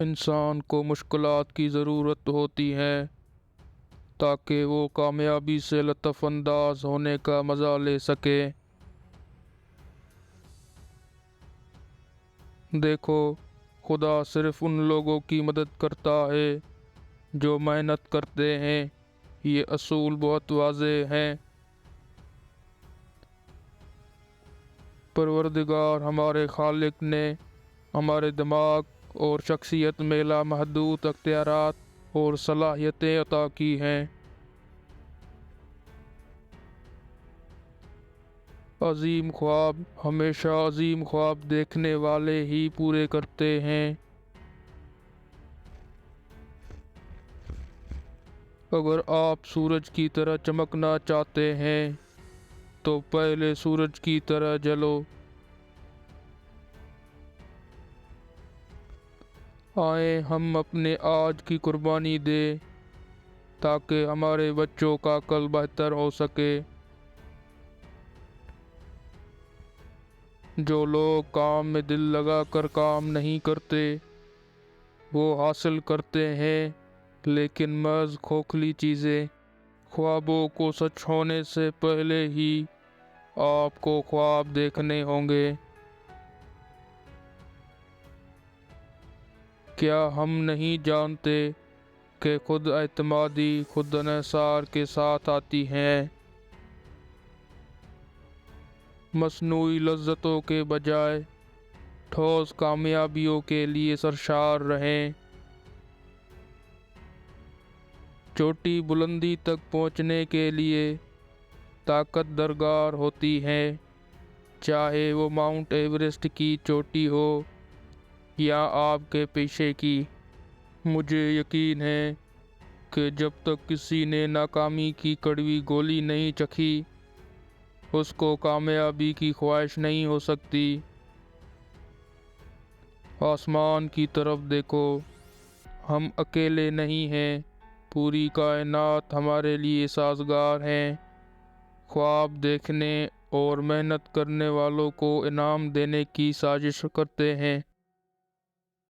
انسان کو مشکلات کی ضرورت ہوتی ہے تاکہ وہ کامیابی سے لطف انداز ہونے کا مزہ لے سکے۔ دیکھو، خدا صرف ان لوگوں کی مدد کرتا ہے جو محنت کرتے ہیں۔ یہ اصول بہت واضح ہیں۔ پروردگار ہمارے خالق نے ہمارے دماغ اور شخصیت میں لامحدود اختیارات اور صلاحیتیں عطا کی ہیں۔ عظیم خواب ہمیشہ عظیم خواب دیکھنے والے ہی پورے کرتے ہیں۔ اگر آپ سورج کی طرح چمکنا چاہتے ہیں تو پہلے سورج کی طرح جلو۔ آئیں ہم اپنے آج کی قربانی دیں تاکہ ہمارے بچوں کا کل بہتر ہو سکے۔ جو لوگ کام میں دل لگا کر کام نہیں کرتے وہ حاصل کرتے ہیں لیکن محض کھوکھلی چیزیں۔ خوابوں کو سچ ہونے سے پہلے ہی آپ کو خواب دیکھنے ہوں گے۔ کیا ہم نہیں جانتے کہ خود اعتمادی خود انحصار کے ساتھ آتی ہے؟ مصنوعی لذتوں کے بجائے ٹھوس کامیابیوں کے لیے سرشار رہیں۔ چھوٹی بلندی تک پہنچنے کے لیے طاقت درکار ہوتی ہے، چاہے وہ ماؤنٹ ایورسٹ کی چوٹی ہو یا آپ کے پیشے کی۔ مجھے یقین ہے کہ جب تک کسی نے ناکامی کی کڑوی گولی نہیں چکھی اس کو کامیابی کی خواہش نہیں ہو سکتی۔ آسمان کی طرف دیکھو، ہم اکیلے نہیں ہیں، پوری کائنات ہمارے لیے سازگار ہے۔ خواب دیکھنے اور محنت کرنے والوں کو انعام دینے کی سازش کرتے ہیں۔